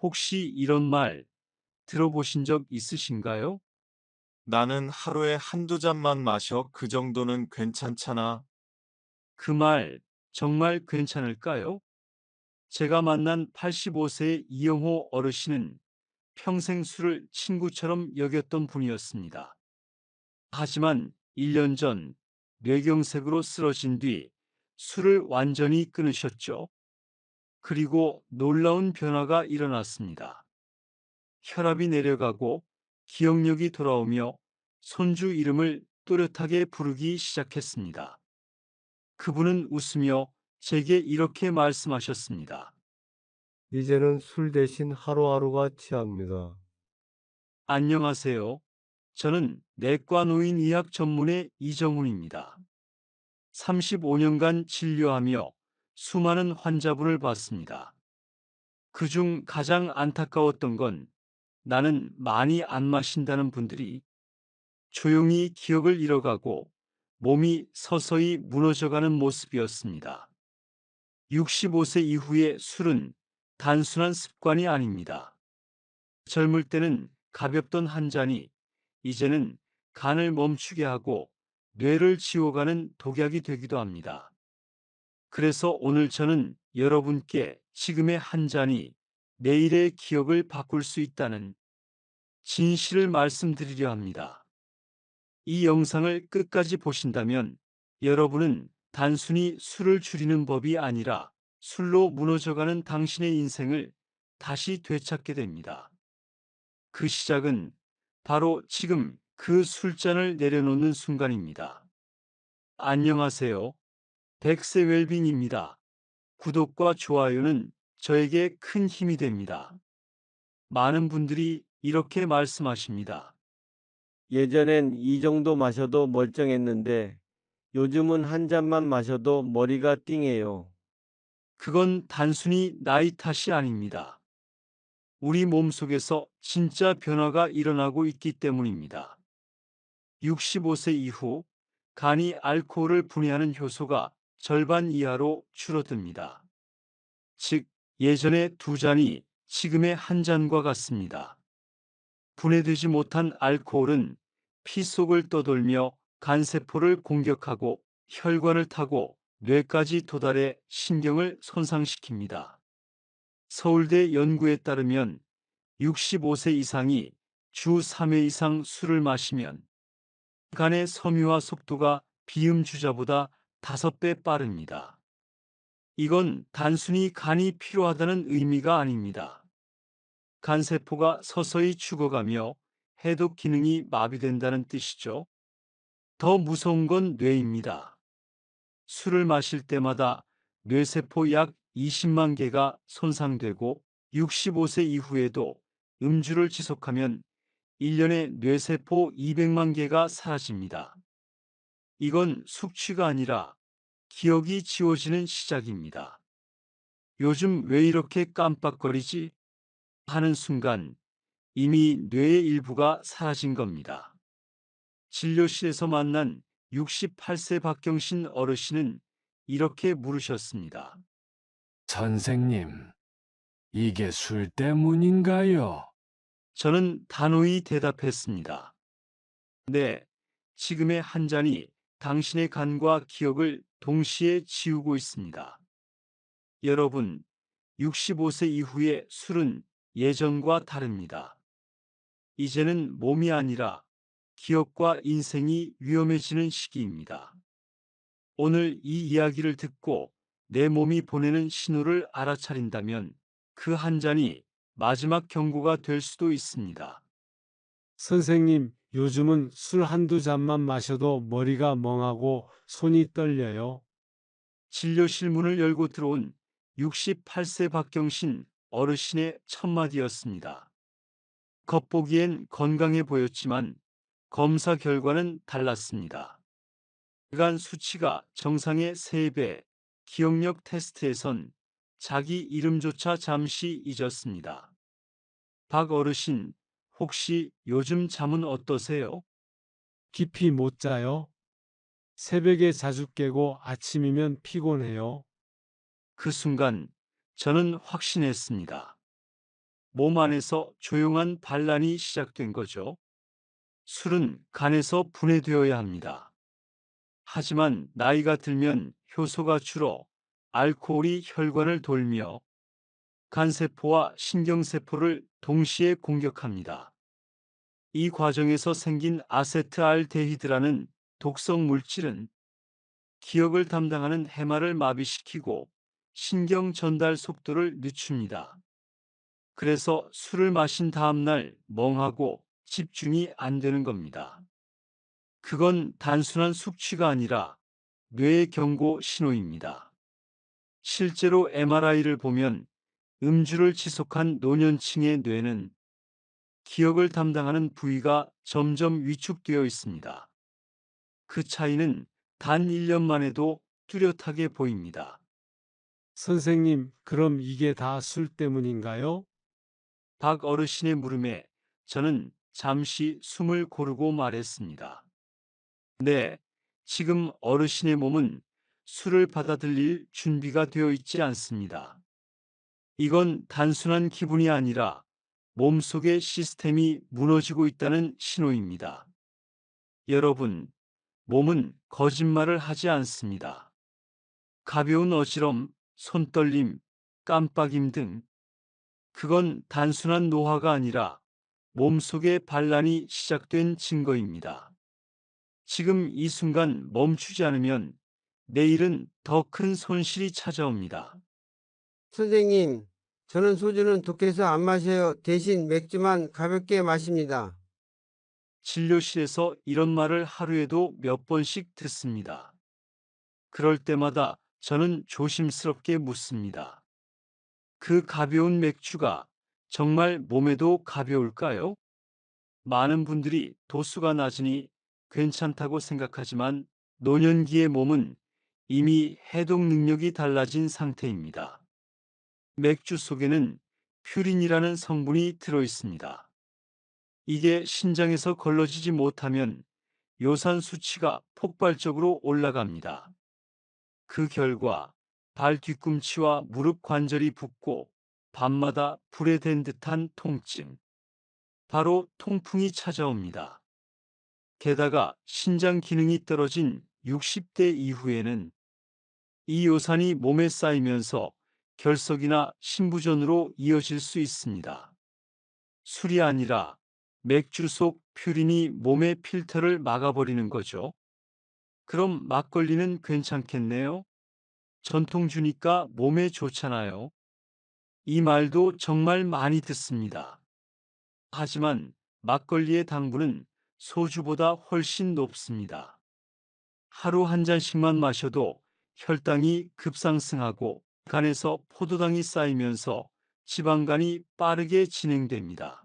혹시 이런 말 들어보신 적 있으신가요? 나는 하루에 한두 잔만 마셔. 그 정도는 괜찮잖아. 그 말 정말 괜찮을까요? 제가 만난 85세의 이영호 어르신은 평생 술을 친구처럼 여겼던 분이었습니다. 하지만 1년 전 뇌경색으로 쓰러진 뒤 술을 완전히 끊으셨죠. 그리고 놀라운 변화가 일어났습니다. 혈압이 내려가고 기억력이 돌아오며 손주 이름을 또렷하게 부르기 시작했습니다. 그분은 웃으며 제게 이렇게 말씀하셨습니다. 이제는 술 대신 하루하루가 취합니다. 안녕하세요. 저는 내과 노인의학 전문의 이정훈입니다. 35년간 진료하며 수많은 환자분을 봤습니다. 그중 가장 안타까웠던 건 나는 많이 안 마신다는 분들이 조용히 기억을 잃어가고 몸이 서서히 무너져가는 모습이었습니다. 65세 이후의 술은 단순한 습관이 아닙니다. 젊을 때는 가볍던 한 잔이 이제는 간을 멈추게 하고 뇌를 지워가는 독약이 되기도 합니다. 그래서 오늘 저는 여러분께 지금의 한 잔이 내일의 기억을 바꿀 수 있다는 진실을 말씀드리려 합니다. 이 영상을 끝까지 보신다면 여러분은 단순히 술을 줄이는 법이 아니라 술로 무너져가는 당신의 인생을 다시 되찾게 됩니다. 그 시작은 바로 지금 그 술잔을 내려놓는 순간입니다. 안녕하세요. 백세 웰빙입니다. 구독과 좋아요는 저에게 큰 힘이 됩니다. 많은 분들이 이렇게 말씀하십니다. 예전엔 이 정도 마셔도 멀쩡했는데 요즘은 한 잔만 마셔도 머리가 띵해요. 그건 단순히 나이 탓이 아닙니다. 우리 몸속에서 진짜 변화가 일어나고 있기 때문입니다. 65세 이후 간이 알코올을 분해하는 효소가 절반 이하로 줄어듭니다. 즉, 예전의 두 잔이 지금의 한 잔과 같습니다. 분해되지 못한 알코올은 피 속을 떠돌며 간세포를 공격하고 혈관을 타고 뇌까지 도달해 신경을 손상시킵니다. 서울대 연구에 따르면 65세 이상이 주 3회 이상 술을 마시면 간의 섬유화 속도가 비음주자보다 5배 빠릅니다. 이건 단순히 간이 필요하다는 의미가 아닙니다. 간세포가 서서히 죽어가며 해독 기능이 마비된다는 뜻이죠. 더 무서운 건 뇌입니다. 술을 마실 때마다 뇌세포 약 20만 개가 손상되고 65세 이후에도 음주를 지속하면 1년에 뇌세포 200만 개가 사라집니다. 이건 숙취가 아니라 기억이 지워지는 시작입니다. 요즘 왜 이렇게 깜빡거리지? 하는 순간 이미 뇌의 일부가 사라진 겁니다. 진료실에서 만난 68세 박경신 어르신은 이렇게 물으셨습니다. 선생님, 이게 술 때문인가요? 저는 단호히 대답했습니다. 네, 지금의 한 잔이 당신의 간과 기억을 동시에 지우고 있습니다. 여러분, 65세 이후의 술은 예전과 다릅니다. 이제는 몸이 아니라 기억과 인생이 위험해지는 시기입니다. 오늘 이 이야기를 듣고 내 몸이 보내는 신호를 알아차린다면 그 한 잔이 마지막 경고가 될 수도 있습니다. 선생님, 요즘은 술 한두 잔만 마셔도 머리가 멍하고 손이 떨려요. 진료실 문을 열고 들어온 68세 박경신 어르신의 첫마디였습니다. 겉보기엔 건강해 보였지만 검사 결과는 달랐습니다. 간 수치가 정상의 3배, 기억력 테스트에선 자기 이름조차 잠시 잊었습니다. 박 어르신, 혹시 요즘 잠은 어떠세요? 깊이 못 자요. 새벽에 자주 깨고 아침이면 피곤해요. 그 순간 저는 확신했습니다. 몸 안에서 조용한 반란이 시작된 거죠. 술은 간에서 분해되어야 합니다. 하지만 나이가 들면 효소가 줄어 알코올이 혈관을 돌며 간세포와 신경세포를 동시에 공격합니다. 이 과정에서 생긴 아세트알데히드라는 독성 물질은 기억을 담당하는 해마를 마비시키고 신경 전달 속도를 늦춥니다. 그래서 술을 마신 다음 날 멍하고 집중이 안 되는 겁니다. 그건 단순한 숙취가 아니라 뇌의 경고 신호입니다. 실제로 MRI를 보면 음주를 지속한 노년층의 뇌는 기억을 담당하는 부위가 점점 위축되어 있습니다. 그 차이는 단 1년 만에도 뚜렷하게 보입니다. 선생님, 그럼 이게 다 술 때문인가요? 박 어르신의 물음에 저는 잠시 숨을 고르고 말했습니다. 네, 지금 어르신의 몸은 술을 받아들일 준비가 되어 있지 않습니다. 이건 단순한 기분이 아니라 몸속의 시스템이 무너지고 있다는 신호입니다. 여러분, 몸은 거짓말을 하지 않습니다. 가벼운 어지럼, 손떨림, 깜빡임 등 그건 단순한 노화가 아니라 몸속의 반란이 시작된 증거입니다. 지금 이 순간 멈추지 않으면 내일은 더 큰 손실이 찾아옵니다. 선생님, 저는 소주는 독해서 안 마셔요. 대신 맥주만 가볍게 마십니다. 진료실에서 이런 말을 하루에도 몇 번씩 듣습니다. 그럴 때마다 저는 조심스럽게 묻습니다. 그 가벼운 맥주가 정말 몸에도 가벼울까요? 많은 분들이 도수가 낮으니 괜찮다고 생각하지만 노년기의 몸은 이미 해독 능력이 달라진 상태입니다. 맥주 속에는 퓨린이라는 성분이 들어 있습니다. 이게 신장에서 걸러지지 못하면 요산 수치가 폭발적으로 올라갑니다. 그 결과 발 뒤꿈치와 무릎 관절이 붓고 밤마다 불에 댄 듯한 통증, 바로 통풍이 찾아옵니다. 게다가 신장 기능이 떨어진 60대 이후에는 이 요산이 몸에 쌓이면서 결석이나 신부전으로 이어질 수 있습니다. 술이 아니라 맥주 속 퓨린이 몸의 필터를 막아버리는 거죠. 그럼 막걸리는 괜찮겠네요? 전통주니까 몸에 좋잖아요. 이 말도 정말 많이 듣습니다. 하지만 막걸리의 당분은 소주보다 훨씬 높습니다. 하루 한 잔씩만 마셔도 혈당이 급상승하고 간에서 포도당이 쌓이면서 지방간이 빠르게 진행됩니다.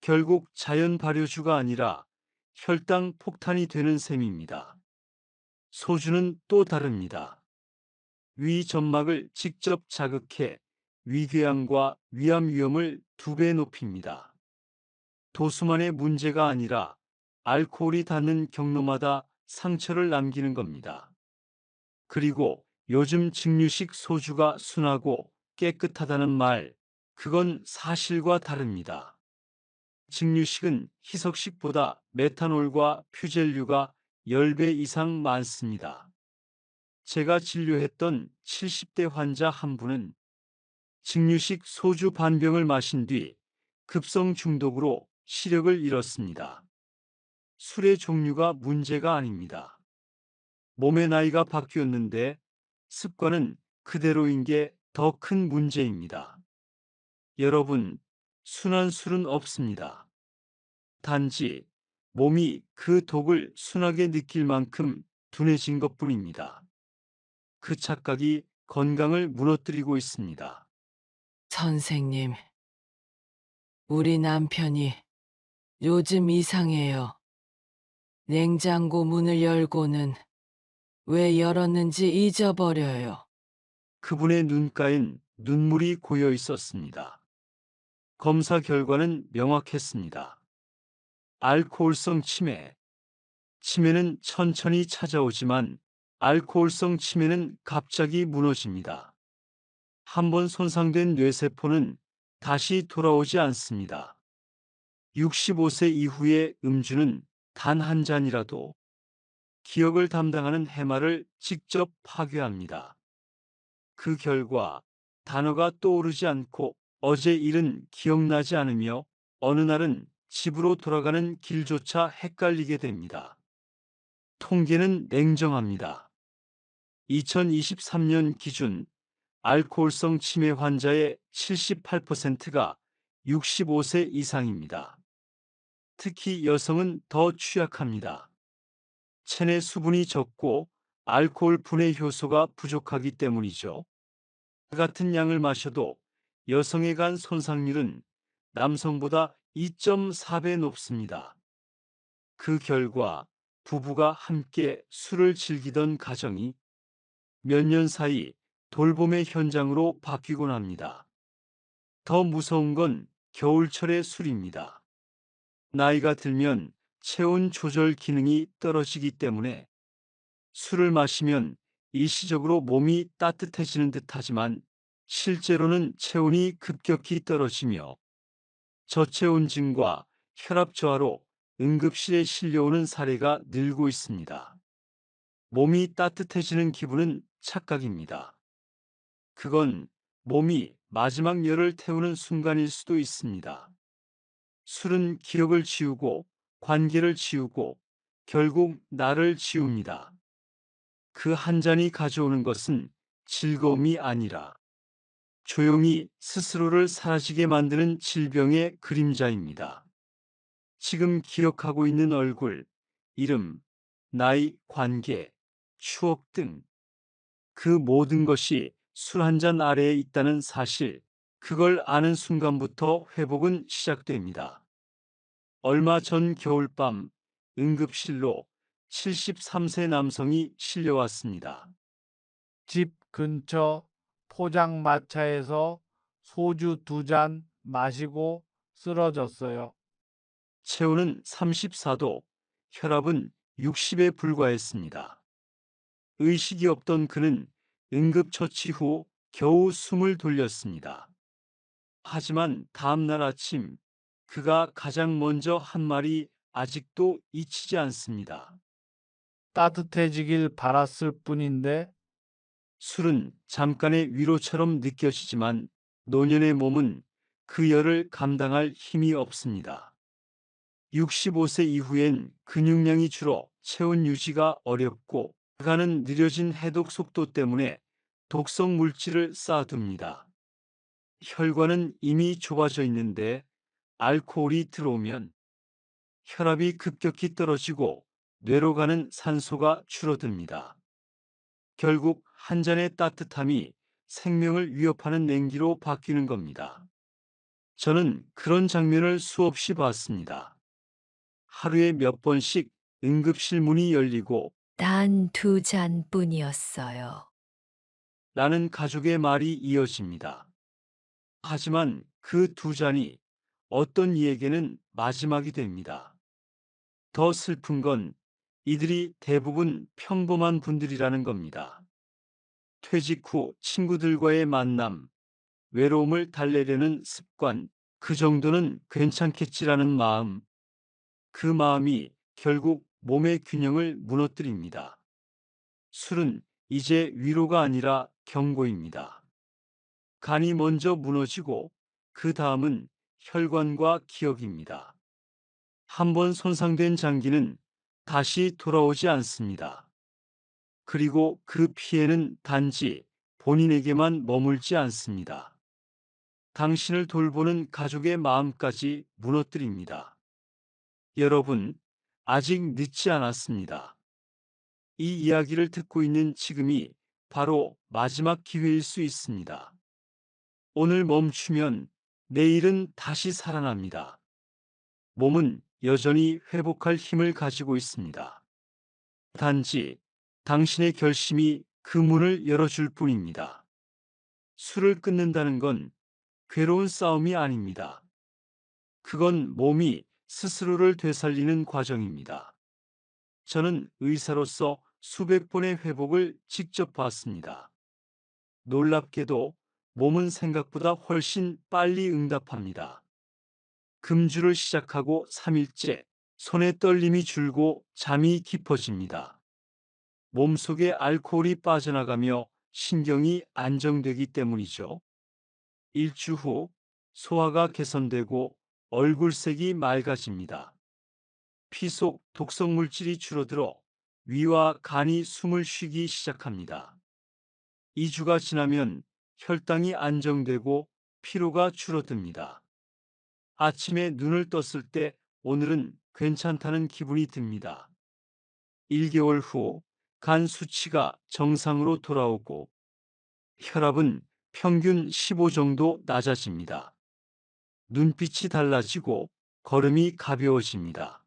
결국 자연 발효주가 아니라 혈당 폭탄이 되는 셈입니다. 소주는 또 다릅니다. 위 점막을 직접 자극해 위궤양과 위암 위험을 2배 높입니다. 도수만의 문제가 아니라 알코올이 닿는 경로마다 상처를 남기는 겁니다. 그리고 요즘 증류식 소주가 순하고 깨끗하다는 말, 그건 사실과 다릅니다. 증류식은 희석식보다 메탄올과 퓨젤류가 10배 이상 많습니다. 제가 진료했던 70대 환자 한 분은 증류식 소주 반병을 마신 뒤 급성 중독으로 시력을 잃었습니다. 술의 종류가 문제가 아닙니다. 몸의 나이가 바뀌었는데 습관은 그대로인 게 더 큰 문제입니다. 여러분, 순한 술은 없습니다. 단지 몸이 그 독을 순하게 느낄 만큼 둔해진 것뿐입니다. 그 착각이 건강을 무너뜨리고 있습니다. 선생님, 우리 남편이 요즘 이상해요. 냉장고 문을 열고는 왜 열었는지 잊어버려요. 그분의 눈가엔 눈물이 고여 있었습니다. 검사 결과는 명확했습니다. 알코올성 치매. 치매는 천천히 찾아오지만 알코올성 치매는 갑자기 무너집니다. 한번 손상된 뇌세포는 다시 돌아오지 않습니다. 65세 이후의 음주는 단 한 잔이라도 기억을 담당하는 해마를 직접 파괴합니다. 그 결과 단어가 떠오르지 않고 어제 일은 기억나지 않으며 어느 날은 집으로 돌아가는 길조차 헷갈리게 됩니다. 통계는 냉정합니다. 2023년 기준 알코올성 치매 환자의 78%가 65세 이상입니다. 특히 여성은 더 취약합니다. 체내 수분이 적고 알코올 분해 효소가 부족하기 때문이죠. 같은 양을 마셔도 여성의 간 손상률은 남성보다 2.4배 높습니다. 그 결과 부부가 함께 술을 즐기던 가정이 몇 년 사이 돌봄의 현장으로 바뀌곤 합니다. 더 무서운 건 겨울철의 술입니다. 나이가 들면 체온 조절 기능이 떨어지기 때문에 술을 마시면 일시적으로 몸이 따뜻해지는 듯하지만 실제로는 체온이 급격히 떨어지며 저체온증과 혈압 저하로 응급실에 실려오는 사례가 늘고 있습니다. 몸이 따뜻해지는 기분은 착각입니다. 그건 몸이 마지막 열을 태우는 순간일 수도 있습니다. 술은 기억을 지우고 관계를 지우고 결국 나를 지웁니다. 그 한 잔이 가져오는 것은 즐거움이 아니라 조용히 스스로를 사라지게 만드는 질병의 그림자입니다. 지금 기억하고 있는 얼굴, 이름, 나이, 관계, 추억 등 그 모든 것이 술 한 잔 아래에 있다는 사실, 그걸 아는 순간부터 회복은 시작됩니다. 얼마 전 겨울밤 응급실로 73세 남성이 실려왔습니다. 집 근처 포장마차에서 소주 2잔 마시고 쓰러졌어요. 체온은 34도, 혈압은 60에 불과했습니다. 의식이 없던 그는 응급처치 후 겨우 숨을 돌렸습니다. 하지만 다음 날 아침 그가 가장 먼저 한 말이 아직도 잊히지 않습니다. 따뜻해지길 바랐을 뿐인데 술은 잠깐의 위로처럼 느껴지지만 노년의 몸은 그 열을 감당할 힘이 없습니다. 65세 이후엔 근육량이 줄어 체온 유지가 어렵고 가는 느려진 해독 속도 때문에 독성 물질을 쌓아둡니다. 혈관은 이미 좁아져 있는데 알코올이 들어오면 혈압이 급격히 떨어지고 뇌로 가는 산소가 줄어듭니다. 결국 한 잔의 따뜻함이 생명을 위협하는 냉기로 바뀌는 겁니다. 저는 그런 장면을 수없이 봤습니다. 하루에 몇 번씩 응급실 문이 열리고 단 2잔뿐이었어요. 라는 가족의 말이 이어집니다. 하지만 그 2잔이 어떤 이에게는 마지막이 됩니다. 더 슬픈 건 이들이 대부분 평범한 분들이라는 겁니다. 퇴직 후 친구들과의 만남, 외로움을 달래려는 습관, 그 정도는 괜찮겠지라는 마음, 그 마음이 결국 몸의 균형을 무너뜨립니다. 술은 이제 위로가 아니라 경고입니다. 간이 먼저 무너지고 그 다음은 혈관과 기억입니다. 한번 손상된 장기는 다시 돌아오지 않습니다. 그리고 그 피해는 단지 본인에게만 머물지 않습니다. 당신을 돌보는 가족의 마음까지 무너뜨립니다. 여러분, 아직 늦지 않았습니다. 이 이야기를 듣고 있는 지금이 바로 마지막 기회일 수 있습니다. 오늘 멈추면 내일은 다시 살아납니다. 몸은 여전히 회복할 힘을 가지고 있습니다. 단지 당신의 결심이 그 문을 열어줄 뿐입니다. 술을 끊는다는 건 괴로운 싸움이 아닙니다. 그건 몸이 스스로를 되살리는 과정입니다. 저는 의사로서 수백 번의 회복을 직접 봤습니다. 놀랍게도 몸은 생각보다 훨씬 빨리 응답합니다. 금주를 시작하고 3일째, 손의 떨림이 줄고 잠이 깊어집니다. 몸속에 알코올이 빠져나가며 신경이 안정되기 때문이죠. 일주 후 소화가 개선되고 얼굴색이 맑아집니다. 피 속 독성 물질이 줄어들어 위와 간이 숨을 쉬기 시작합니다. 2주가 지나면 혈당이 안정되고 피로가 줄어듭니다. 아침에 눈을 떴을 때 오늘은 괜찮다는 기분이 듭니다. 1개월 후 간 수치가 정상으로 돌아오고 혈압은 평균 15 정도 낮아집니다. 눈빛이 달라지고 걸음이 가벼워집니다.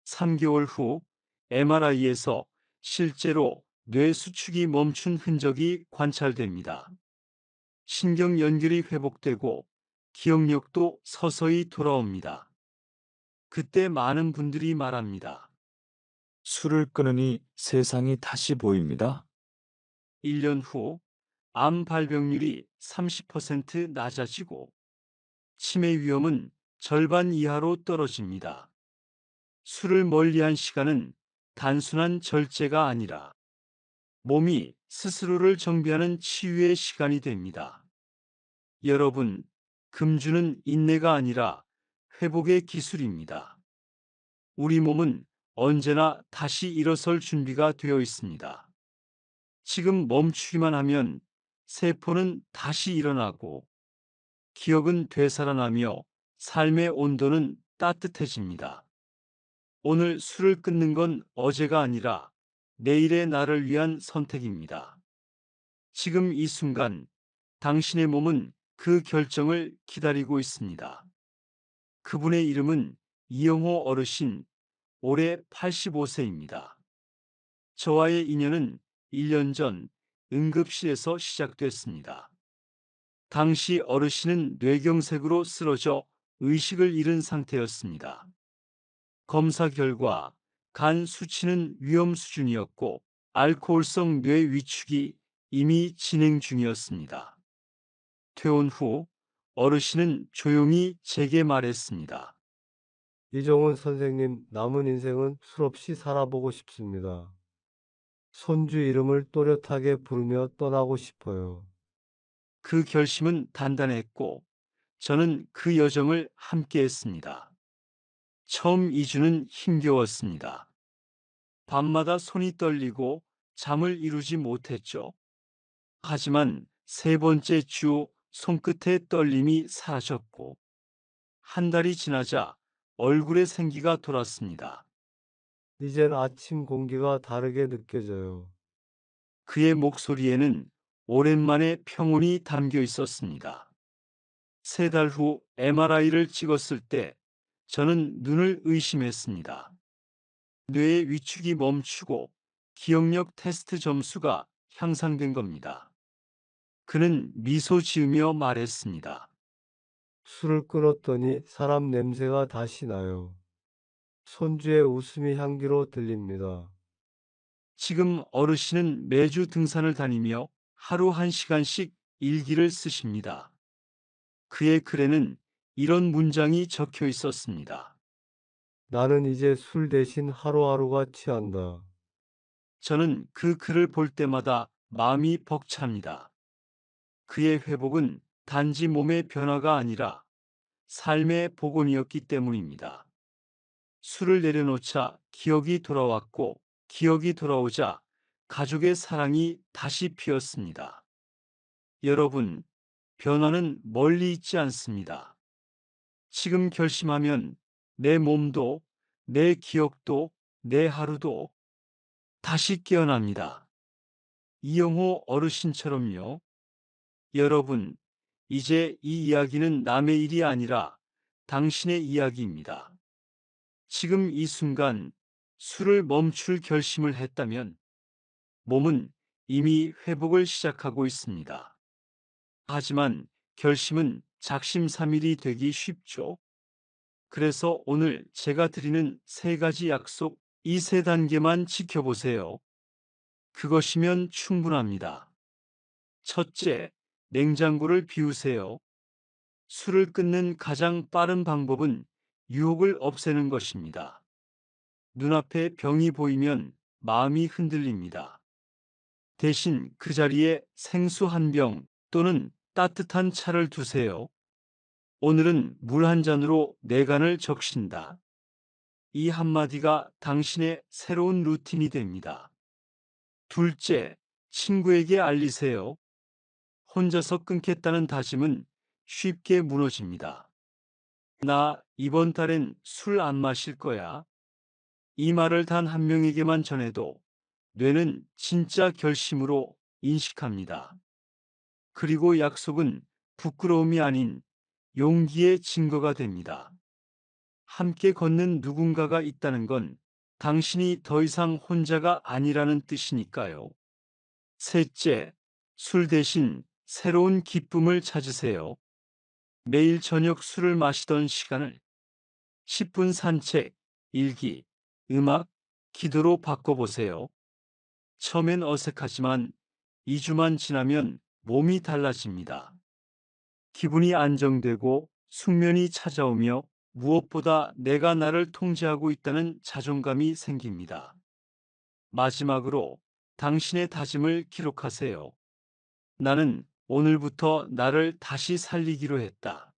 3개월 후 MRI에서 실제로 뇌 수축이 멈춘 흔적이 관찰됩니다. 신경 연결이 회복되고 기억력도 서서히 돌아옵니다. 그때 많은 분들이 말합니다. 술을 끊으니 세상이 다시 보입니다. 1년 후 암 발병률이 30% 낮아지고 치매 위험은 절반 이하로 떨어집니다. 술을 멀리한 시간은 단순한 절제가 아니라 몸이 스스로를 정비하는 치유의 시간이 됩니다. 여러분, 금주는 인내가 아니라 회복의 기술입니다. 우리 몸은 언제나 다시 일어설 준비가 되어 있습니다. 지금 멈추기만 하면 세포는 다시 일어나고 기억은 되살아나며 삶의 온도는 따뜻해집니다. 오늘 술을 끊는 건 어제가 아니라 내일의 나를 위한 선택입니다. 지금 이 순간 당신의 몸은 그 결정을 기다리고 있습니다. 그분의 이름은 이영호 어르신, 올해 85세입니다. 저와의 인연은 1년 전 응급실에서 시작됐습니다. 당시 어르신은 뇌경색으로 쓰러져 의식을 잃은 상태였습니다. 검사 결과 간 수치는 위험 수준이었고 알코올성 뇌 위축이 이미 진행 중이었습니다. 퇴원 후 어르신은 조용히 제게 말했습니다. 이종훈 선생님, 남은 인생은 술 없이 살아보고 싶습니다. 손주 이름을 또렷하게 부르며 떠나고 싶어요. 그 결심은 단단했고 저는 그 여정을 함께했습니다. 처음 2주는 힘겨웠습니다. 밤마다 손이 떨리고 잠을 이루지 못했죠. 하지만 세 번째 주 손끝의 떨림이 사라졌고 한 달이 지나자 얼굴에 생기가 돌았습니다. 이젠 아침 공기가 다르게 느껴져요. 그의 목소리에는 오랜만에 평온이 담겨 있었습니다. 3달 후 MRI를 찍었을 때 저는 눈을 의심했습니다. 뇌의 위축이 멈추고 기억력 테스트 점수가 향상된 겁니다. 그는 미소 지으며 말했습니다. 술을 끊었더니 사람 냄새가 다시 나요. 손주의 웃음이 향기로 들립니다. 지금 어르신은 매주 등산을 다니며 하루 1시간씩 일기를 쓰십니다. 그의 글에는 이런 문장이 적혀 있었습니다. 나는 이제 술 대신 하루하루가 취한다. 저는 그 글을 볼 때마다 마음이 벅찹니다. 그의 회복은 단지 몸의 변화가 아니라 삶의 복원이었기 때문입니다. 술을 내려놓자 기억이 돌아왔고 기억이 돌아오자 가족의 사랑이 다시 피었습니다. 여러분, 변화는 멀리 있지 않습니다. 지금 결심하면 내 몸도, 내 기억도, 내 하루도 다시 깨어납니다. 이영호 어르신처럼요. 여러분, 이제 이 이야기는 남의 일이 아니라 당신의 이야기입니다. 지금 이 순간 술을 멈출 결심을 했다면 몸은 이미 회복을 시작하고 있습니다. 하지만 결심은 작심삼일이 되기 쉽죠. 그래서 오늘 제가 드리는 3가지 약속, 이 3단계만 지켜보세요. 그것이면 충분합니다. 첫째, 냉장고를 비우세요. 술을 끊는 가장 빠른 방법은 유혹을 없애는 것입니다. 눈앞에 병이 보이면 마음이 흔들립니다. 대신 그 자리에 생수 한 병 또는 따뜻한 차를 두세요. 오늘은 물 한 잔으로 내 간을 적신다. 이 한마디가 당신의 새로운 루틴이 됩니다. 둘째, 친구에게 알리세요. 혼자서 끊겠다는 다짐은 쉽게 무너집니다. 나 이번 달엔 술 안 마실 거야. 이 말을 단 한 명에게만 전해도 뇌는 진짜 결심으로 인식합니다. 그리고 약속은 부끄러움이 아닌 용기의 증거가 됩니다. 함께 걷는 누군가가 있다는 건 당신이 더 이상 혼자가 아니라는 뜻이니까요. 셋째, 술 대신 새로운 기쁨을 찾으세요. 매일 저녁 술을 마시던 시간을 10분 산책, 일기, 음악, 기도로 바꿔보세요. 처음엔 어색하지만 2주만 지나면 몸이 달라집니다. 기분이 안정되고 숙면이 찾아오며 무엇보다 내가 나를 통제하고 있다는 자존감이 생깁니다. 마지막으로 당신의 다짐을 기록하세요. 나는 오늘부터 나를 다시 살리기로 했다.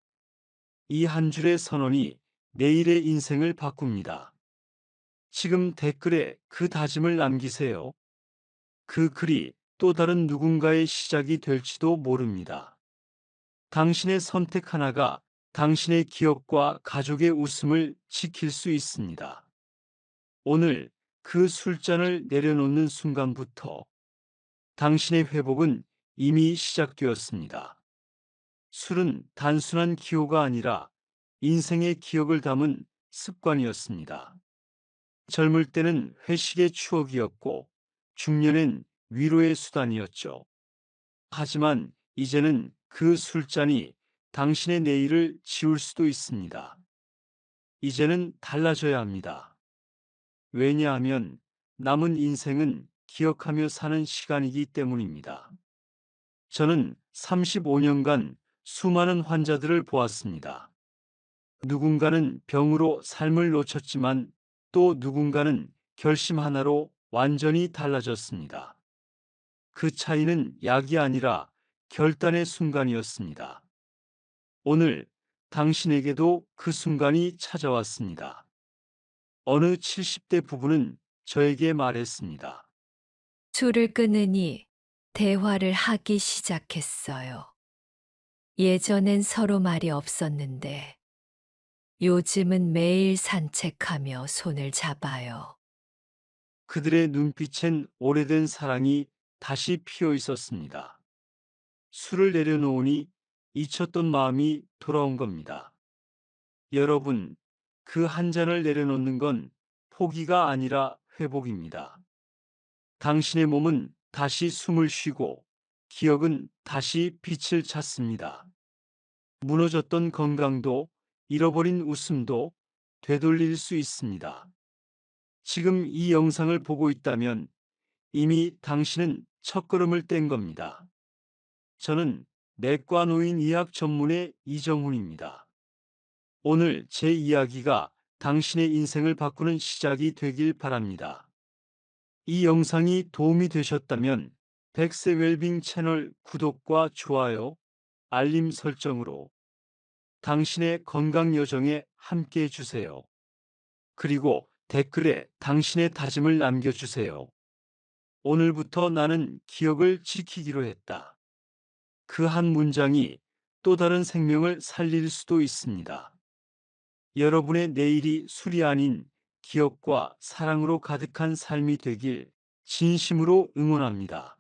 이 한 줄의 선언이 내일의 인생을 바꿉니다. 지금 댓글에 그 다짐을 남기세요. 그 글이 또 다른 누군가의 시작이 될지도 모릅니다. 당신의 선택 하나가 당신의 기억과 가족의 웃음을 지킬 수 있습니다. 오늘 그 술잔을 내려놓는 순간부터 당신의 회복은 이미 시작되었습니다. 술은 단순한 기호가 아니라 인생의 기억을 담은 습관이었습니다. 젊을 때는 회식의 추억이었고 중년엔 위로의 수단이었죠. 하지만 이제는 그 술잔이 당신의 내일을 지울 수도 있습니다. 이제는 달라져야 합니다. 왜냐하면 남은 인생은 기억하며 사는 시간이기 때문입니다. 저는 35년간 수많은 환자들을 보았습니다. 누군가는 병으로 삶을 놓쳤지만 또 누군가는 결심 하나로 완전히 달라졌습니다. 그 차이는 약이 아니라 결단의 순간이었습니다. 오늘 당신에게도 그 순간이 찾아왔습니다. 어느 70대 부부는 저에게 말했습니다. 술을 끊으니 대화를 하기 시작했어요. 예전엔 서로 말이 없었는데 요즘은 매일 산책하며 손을 잡아요. 그들의 눈빛엔 오래된 사랑이 다시 피어 있었습니다. 술을 내려놓으니 잊혔던 마음이 돌아온 겁니다. 여러분, 그 한 잔을 내려놓는 건 포기가 아니라 회복입니다. 당신의 몸은 다시 숨을 쉬고 기억은 다시 빛을 찾습니다. 무너졌던 건강도 잃어버린 웃음도 되돌릴 수 있습니다. 지금 이 영상을 보고 있다면 이미 당신은 첫걸음을 뗀 겁니다. 저는 내과 노인 의학 전문의 이정훈입니다. 오늘 제 이야기가 당신의 인생을 바꾸는 시작이 되길 바랍니다. 이 영상이 도움이 되셨다면 백세 웰빙 채널 구독과 좋아요, 알림 설정으로 당신의 건강 여정에 함께 해주세요. 그리고 댓글에 당신의 다짐을 남겨주세요. 오늘부터 나는 기억을 지키기로 했다. 그 한 문장이 또 다른 생명을 살릴 수도 있습니다. 여러분의 내일이 술이 아닌 기억과 사랑으로 가득한 삶이 되길 진심으로 응원합니다.